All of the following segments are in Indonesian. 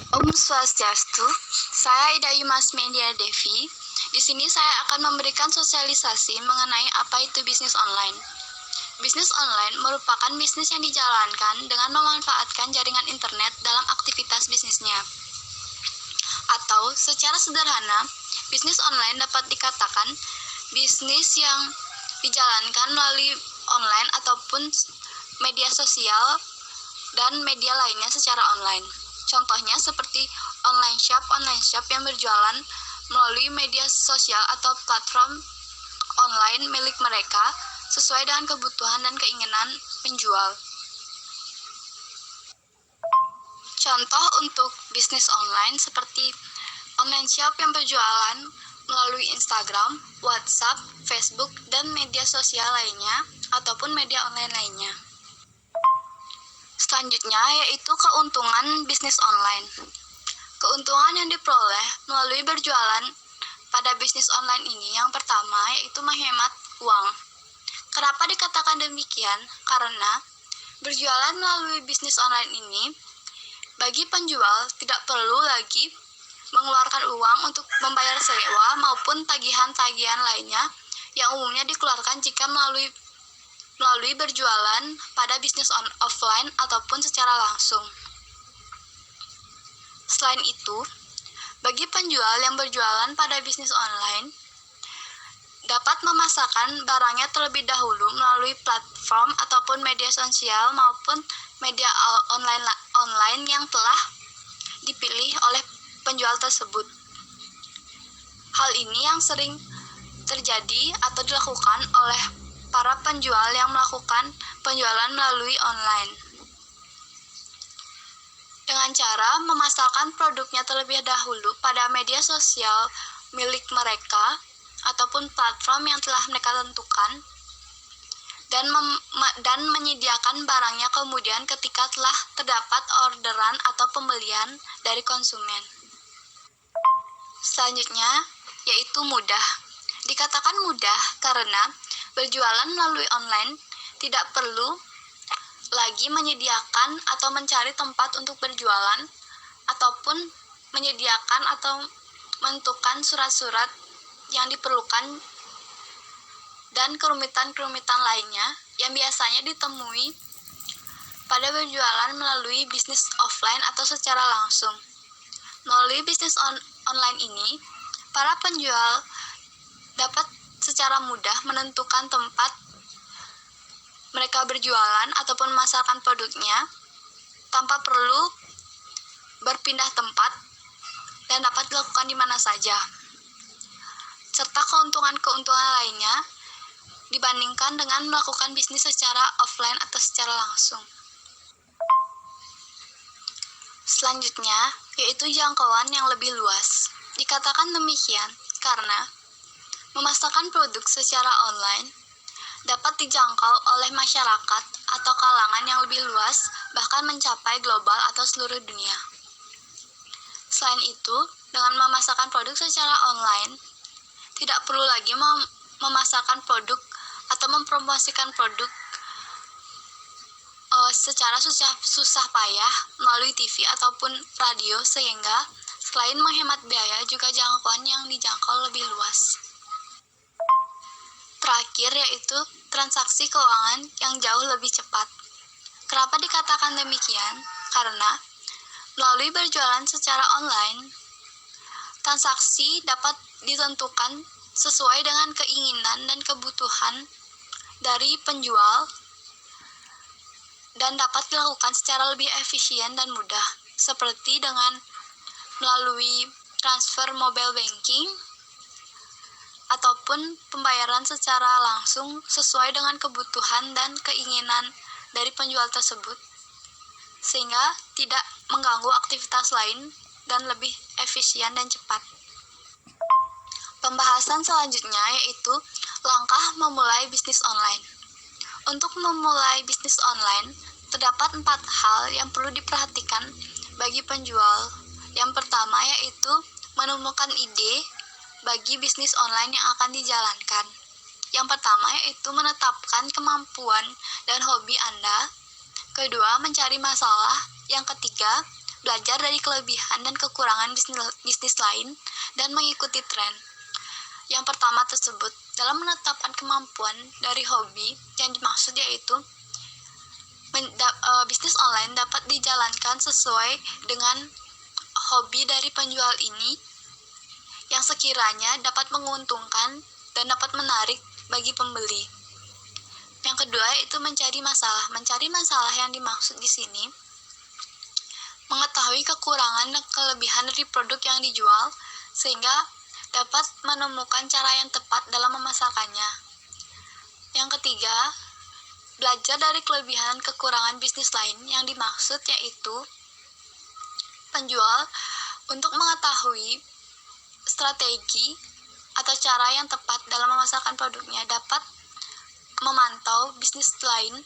Om Swastiastu, saya Ida Yumas Media Devi. Di sini saya akan memberikan sosialisasi mengenai apa itu bisnis online. Bisnis online merupakan bisnis yang dijalankan dengan memanfaatkan jaringan internet dalam aktivitas bisnisnya. Atau secara sederhana, bisnis online dapat dikatakan bisnis yang dijalankan melalui online ataupun media sosial dan media lainnya secara online. Contohnya seperti online shop yang berjualan melalui media sosial atau platform online milik mereka sesuai dengan kebutuhan dan keinginan penjual. Contoh untuk bisnis online seperti online shop yang berjualan melalui Instagram, WhatsApp, Facebook, dan media sosial lainnya ataupun media online lainnya. Selanjutnya yaitu keuntungan bisnis online. Keuntungan yang diperoleh melalui berjualan pada bisnis online ini yang pertama yaitu menghemat uang. Kenapa dikatakan demikian? Karena berjualan melalui bisnis online ini bagi penjual tidak perlu lagi mengeluarkan uang untuk membayar sewa maupun tagihan-tagihan lainnya yang umumnya dikeluarkan jika melalui berjualan pada bisnis offline ataupun secara langsung. Selain itu, bagi penjual yang berjualan pada bisnis online, dapat memasarkan barangnya terlebih dahulu melalui platform ataupun media sosial maupun media online yang telah dipilih oleh penjual tersebut. Hal ini yang sering terjadi atau dilakukan oleh para penjual yang melakukan penjualan melalui online. Dengan cara memasarkan produknya terlebih dahulu pada media sosial milik mereka ataupun platform yang telah mereka tentukan dan menyediakan barangnya kemudian ketika telah terdapat orderan atau pembelian dari konsumen. Selanjutnya yaitu mudah. Dikatakan mudah karena berjualan melalui online tidak perlu lagi menyediakan atau mencari tempat untuk berjualan ataupun menyediakan atau menentukan surat-surat yang diperlukan dan kerumitan-kerumitan lainnya yang biasanya ditemui pada berjualan melalui bisnis offline atau secara langsung. Melalui bisnis online ini, para penjual dapat secara mudah menentukan tempat mereka berjualan ataupun memasarkan produknya tanpa perlu berpindah tempat dan dapat dilakukan di mana saja. Serta keuntungan-keuntungan lainnya dibandingkan dengan melakukan bisnis secara offline atau secara langsung. Selanjutnya, yaitu jangkauan yang lebih luas. Dikatakan demikian karena memasarkan produk secara online dapat dijangkau oleh masyarakat atau kalangan yang lebih luas, bahkan mencapai global atau seluruh dunia. Selain itu, dengan memasarkan produk secara online, tidak perlu lagi memasarkan produk atau mempromosikan produk secara susah payah melalui TV ataupun radio, sehingga selain menghemat biaya juga jangkauan yang dijangkau lebih luas. Terakhir yaitu transaksi keuangan yang jauh lebih cepat. Kenapa dikatakan demikian? Karena melalui berjualan secara online, transaksi dapat ditentukan sesuai dengan keinginan dan kebutuhan dari penjual dan dapat dilakukan secara lebih efisien dan mudah, seperti dengan melalui transfer mobile banking ataupun pembayaran secara langsung sesuai dengan kebutuhan dan keinginan dari penjual tersebut, sehingga tidak mengganggu aktivitas lain dan lebih efisien dan cepat. Pembahasan selanjutnya yaitu langkah memulai bisnis online. Untuk memulai bisnis online, terdapat 4 hal yang perlu diperhatikan bagi penjual. Yang pertama yaitu menemukan ide bagi bisnis online yang akan dijalankan. Yang pertama yaitu menetapkan kemampuan dan hobi Anda. Kedua, mencari masalah. Yang ketiga, belajar dari kelebihan dan kekurangan bisnis lain, dan mengikuti tren. Yang pertama tersebut, dalam menetapkan kemampuan dari hobi yang dimaksud yaitu bisnis online dapat dijalankan sesuai dengan hobi dari penjual ini yang sekiranya dapat menguntungkan dan dapat menarik bagi pembeli. Yang kedua itu mencari masalah. Mencari masalah yang dimaksud di sini mengetahui kekurangan dan kelebihan dari produk yang dijual sehingga dapat menemukan cara yang tepat dalam memasarkannya. Yang ketiga, belajar dari kelebihan dan kekurangan bisnis lain yang dimaksud yaitu penjual untuk mengetahui strategi atau cara yang tepat dalam memasarkan produknya dapat memantau bisnis lain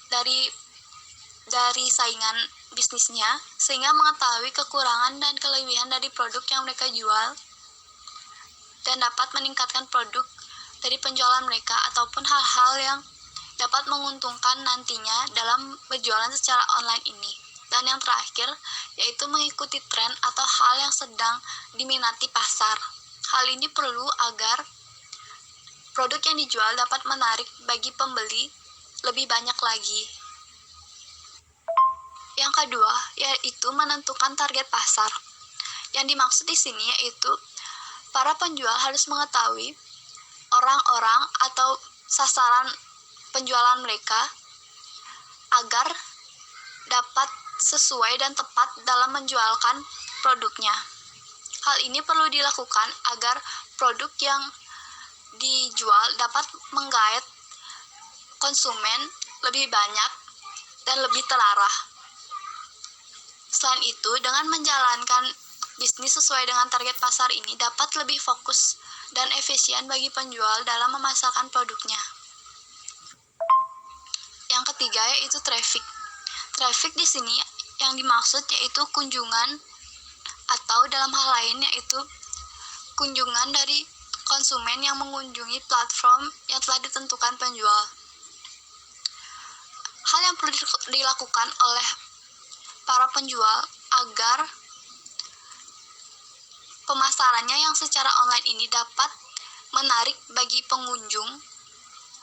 dari saingan bisnisnya sehingga mengetahui kekurangan dan kelebihan dari produk yang mereka jual dan dapat meningkatkan produk dari penjualan mereka ataupun hal-hal yang dapat menguntungkan nantinya dalam berjualan secara online ini. Dan yang terakhir, yaitu mengikuti tren atau hal yang sedang diminati pasar. Hal ini perlu agar produk yang dijual dapat menarik bagi pembeli lebih banyak lagi. Yang kedua, yaitu menentukan target pasar. Yang dimaksud di sini yaitu para penjual harus mengetahui orang-orang atau sasaran penjualan mereka agar dapat sesuai dan tepat dalam menjualkan produknya. Hal ini perlu dilakukan agar produk yang dijual dapat menggait konsumen lebih banyak dan lebih terarah. Selain itu, dengan menjalankan bisnis sesuai dengan target pasar ini dapat lebih fokus dan efisien bagi penjual dalam memasarkan produknya. Yang ketiga yaitu traffic. Traffic di sini yang dimaksud yaitu kunjungan atau dalam hal lain yaitu kunjungan dari konsumen yang mengunjungi platform yang telah ditentukan penjual. Hal yang perlu dilakukan oleh para penjual agar pemasarannya yang secara online ini dapat menarik bagi pengunjung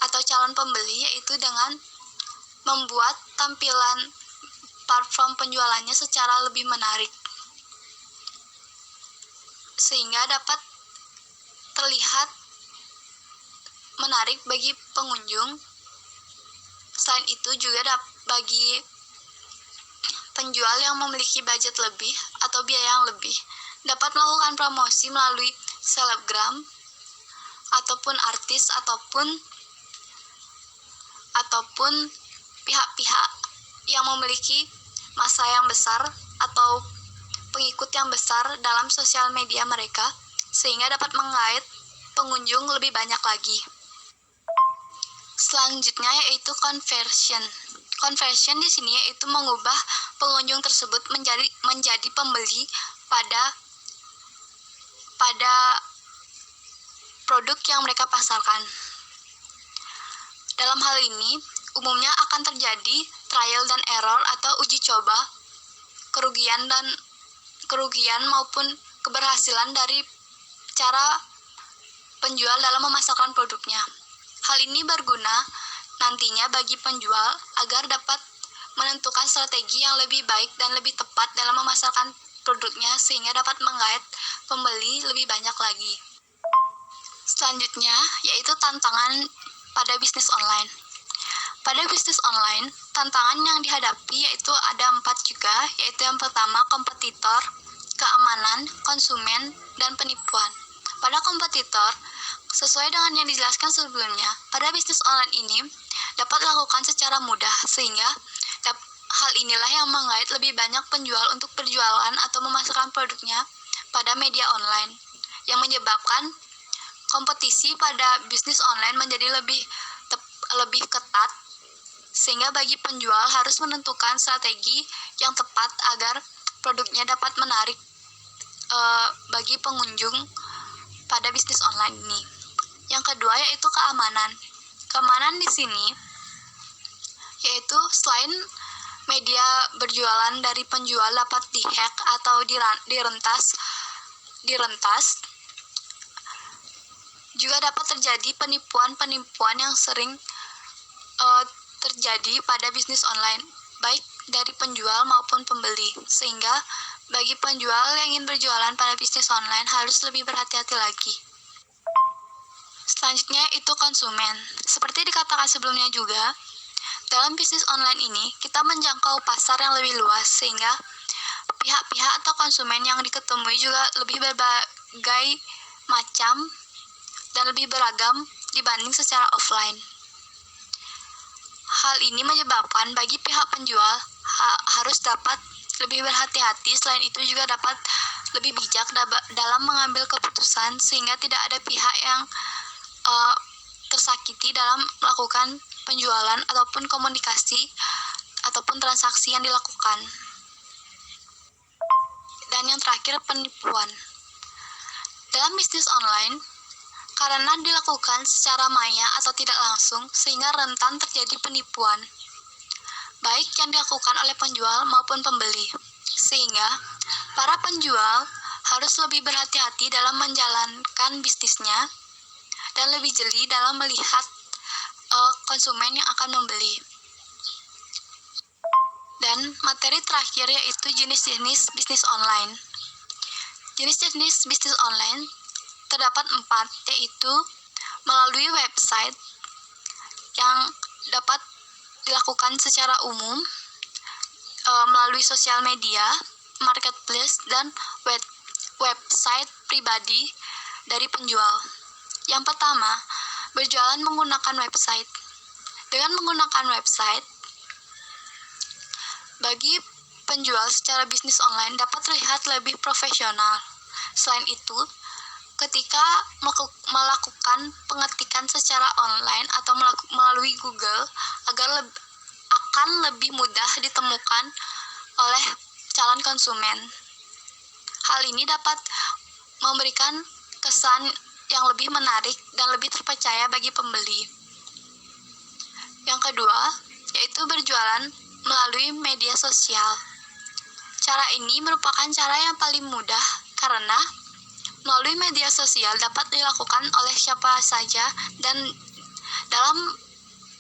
atau calon pembeli yaitu dengan membuat tampilan platform penjualannya secara lebih menarik sehingga dapat terlihat menarik bagi pengunjung. Selain itu juga bagi penjual yang memiliki budget lebih atau biaya yang lebih dapat melakukan promosi melalui selebgram ataupun artis ataupun pihak-pihak yang memiliki massa yang besar atau pengikut yang besar dalam sosial media mereka sehingga dapat menggait pengunjung lebih banyak lagi. Selanjutnya yaitu conversion. Conversion di sini yaitu mengubah pengunjung tersebut menjadi pembeli pada produk yang mereka pasarkan. Dalam hal ini, umumnya akan terjadi trial dan error atau uji coba, kerugian maupun keberhasilan dari cara penjual dalam memasarkan produknya. Hal ini berguna nantinya bagi penjual agar dapat menentukan strategi yang lebih baik dan lebih tepat dalam memasarkan produknya sehingga dapat menggait pembeli lebih banyak lagi. Selanjutnya, yaitu tantangan pada bisnis online. Pada bisnis online, tantangan yang dihadapi yaitu ada 4 juga, yaitu yang pertama kompetitor, keamanan, konsumen, dan penipuan. Pada kompetitor, sesuai dengan yang dijelaskan sebelumnya, pada bisnis online ini dapat dilakukan secara mudah sehingga hal inilah yang menggait lebih banyak penjual untuk berjualan atau memasarkan produknya pada media online, yang menyebabkan kompetisi pada bisnis online menjadi lebih ketat, sehingga bagi penjual harus menentukan strategi yang tepat agar produknya dapat menarik bagi pengunjung pada bisnis online ini. Yang kedua yaitu keamanan. Keamanan di sini yaitu selain media berjualan dari penjual dapat dihack atau direntas. Juga dapat terjadi penipuan-penipuan yang sering terjadi pada bisnis online, baik dari penjual maupun pembeli. Sehingga bagi penjual yang ingin berjualan pada bisnis online harus lebih berhati-hati lagi. Selanjutnya itu konsumen. Seperti dikatakan sebelumnya juga, dalam bisnis online ini kita menjangkau pasar yang lebih luas sehingga pihak-pihak atau konsumen yang diketemui juga lebih berbagai macam dan lebih beragam dibanding secara offline. Hal ini menyebabkan bagi pihak penjual harus dapat lebih berhati-hati. Selain itu juga dapat lebih bijak dalam mengambil keputusan sehingga tidak ada pihak yang tersakiti dalam melakukan penjualan ataupun komunikasi ataupun transaksi yang dilakukan. Dan yang terakhir, penipuan. Dalam bisnis online, karena dilakukan secara maya atau tidak langsung, sehingga rentan terjadi penipuan, baik yang dilakukan oleh penjual maupun pembeli. Sehingga para penjual harus lebih berhati-hati dalam menjalankan bisnisnya dan lebih jeli dalam melihat konsumen yang akan membeli. Dan materi terakhir yaitu jenis-jenis bisnis online. Jenis-jenis bisnis online terdapat 4, yaitu melalui website yang dapat dilakukan secara umum, melalui sosial media, marketplace, dan website pribadi dari penjual. Yang pertama, berjualan menggunakan website. Dengan menggunakan website, bagi penjual secara bisnis online dapat terlihat lebih profesional. Selain itu, ketika melakukan pengetikan secara online atau melalui Google akan lebih mudah ditemukan oleh calon konsumen. Hal ini dapat memberikan kesan yang lebih menarik dan lebih terpercaya bagi pembeli. Yang kedua, yaitu berjualan melalui media sosial. Cara ini merupakan cara yang paling mudah karena melalui media sosial dapat dilakukan oleh siapa saja dan dalam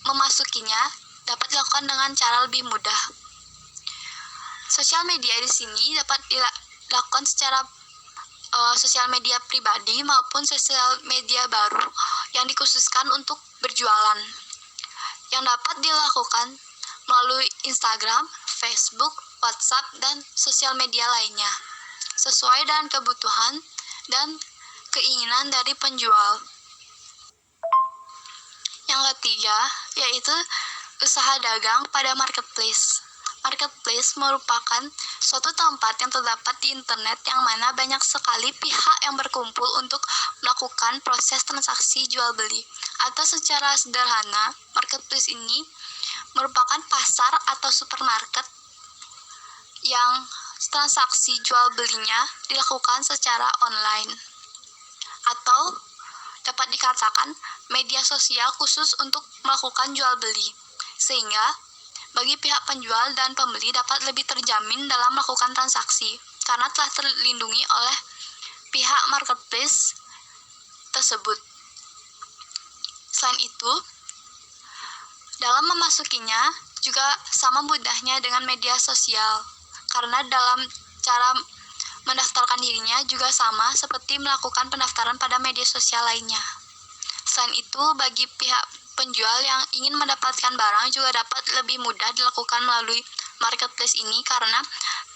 memasukinya dapat dilakukan dengan cara lebih mudah. Sosial media di sini dapat dilakukan secara sosial media pribadi maupun sosial media baru yang dikhususkan untuk berjualan, yang dapat dilakukan melalui Instagram, Facebook, WhatsApp, dan sosial media lainnya, sesuai dengan kebutuhan dan keinginan dari penjual. Yang ketiga, yaitu usaha dagang pada marketplace. Marketplace merupakan suatu tempat yang terdapat di internet yang mana banyak sekali pihak yang berkumpul untuk melakukan proses transaksi jual beli. Atau secara sederhana, marketplace ini merupakan pasar atau supermarket yang transaksi jual belinya dilakukan secara online. Atau dapat dikatakan media sosial khusus untuk melakukan jual beli. Sehingga bagi pihak penjual dan pembeli dapat lebih terjamin dalam melakukan transaksi karena telah terlindungi oleh pihak marketplace tersebut. Selain itu, dalam memasukinya juga sama mudahnya dengan media sosial karena dalam cara mendaftarkan dirinya juga sama seperti melakukan pendaftaran pada media sosial lainnya. Selain itu, bagi pihak penjual yang ingin mendapatkan barang juga dapat lebih mudah dilakukan melalui marketplace ini karena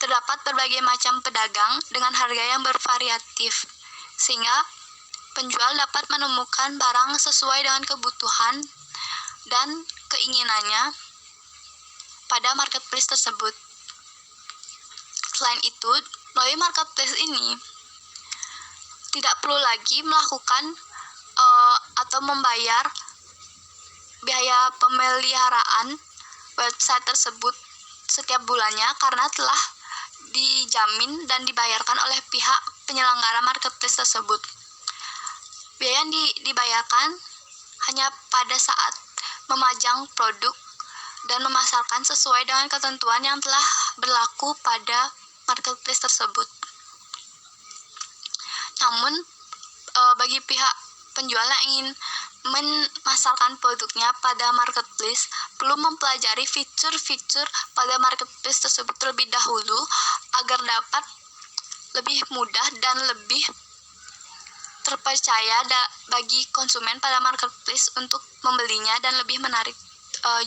terdapat berbagai macam pedagang dengan harga yang bervariatif, sehingga penjual dapat menemukan barang sesuai dengan kebutuhan dan keinginannya pada marketplace tersebut. Selain itu, melalui marketplace ini tidak perlu lagi melakukan atau membayar biaya pemeliharaan website tersebut setiap bulannya karena telah dijamin dan dibayarkan oleh pihak penyelenggara marketplace tersebut. Biaya yang dibayarkan hanya pada saat memajang produk dan memasarkan sesuai dengan ketentuan yang telah berlaku pada marketplace tersebut. Namun, bagi pihak penjual yang ingin memasarkan produknya pada marketplace perlu mempelajari fitur-fitur pada marketplace tersebut terlebih dahulu agar dapat lebih mudah dan lebih terpercaya bagi konsumen pada marketplace untuk membelinya dan lebih menarik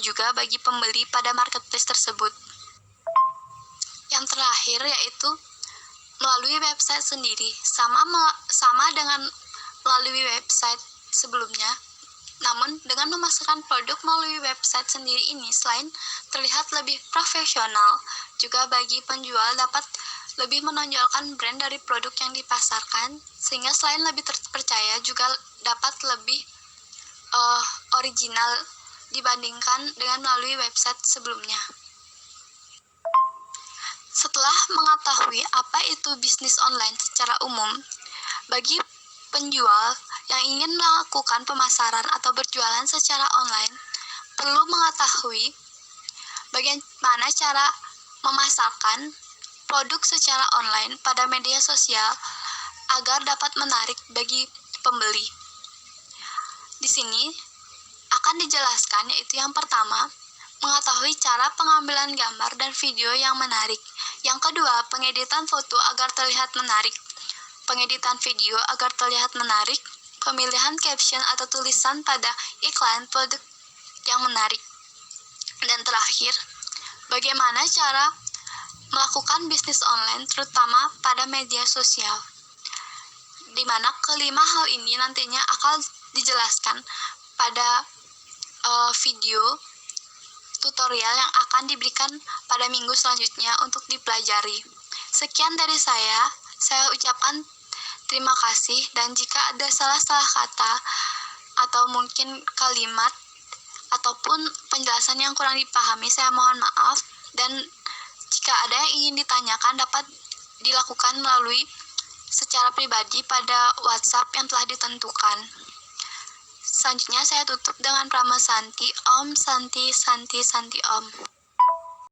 juga bagi pembeli pada marketplace tersebut. Yang terakhir yaitu melalui website sendiri, sama dengan melalui website sebelumnya. Namun, dengan memasarkan produk melalui website sendiri ini, selain terlihat lebih profesional, juga bagi penjual dapat lebih menonjolkan brand dari produk yang dipasarkan, sehingga selain lebih terpercaya, juga dapat lebih original dibandingkan dengan melalui website sebelumnya. Setelah mengetahui apa itu bisnis online secara umum, bagi penjual yang ingin melakukan pemasaran atau berjualan secara online, perlu mengetahui bagaimana cara memasarkan produk secara online pada media sosial agar dapat menarik bagi pembeli. Di sini akan dijelaskan yaitu yang pertama, mengetahui cara pengambilan gambar dan video yang menarik. Yang kedua, pengeditan foto agar terlihat menarik. Pengeditan video agar terlihat menarik. Pemilihan caption atau tulisan pada iklan produk yang menarik. Dan terakhir, bagaimana cara melakukan bisnis online terutama pada media sosial, di mana kelima hal ini nantinya akan dijelaskan pada video tutorial yang akan diberikan pada minggu selanjutnya untuk dipelajari. Sekian dari saya ucapkan terima kasih, dan jika ada salah-salah kata atau mungkin kalimat ataupun penjelasan yang kurang dipahami, saya mohon maaf, dan jika ada yang ingin ditanyakan dapat dilakukan melalui secara pribadi pada WhatsApp yang telah ditentukan. Selanjutnya saya tutup dengan Prama Santi, Om Santi Santi Santi Om.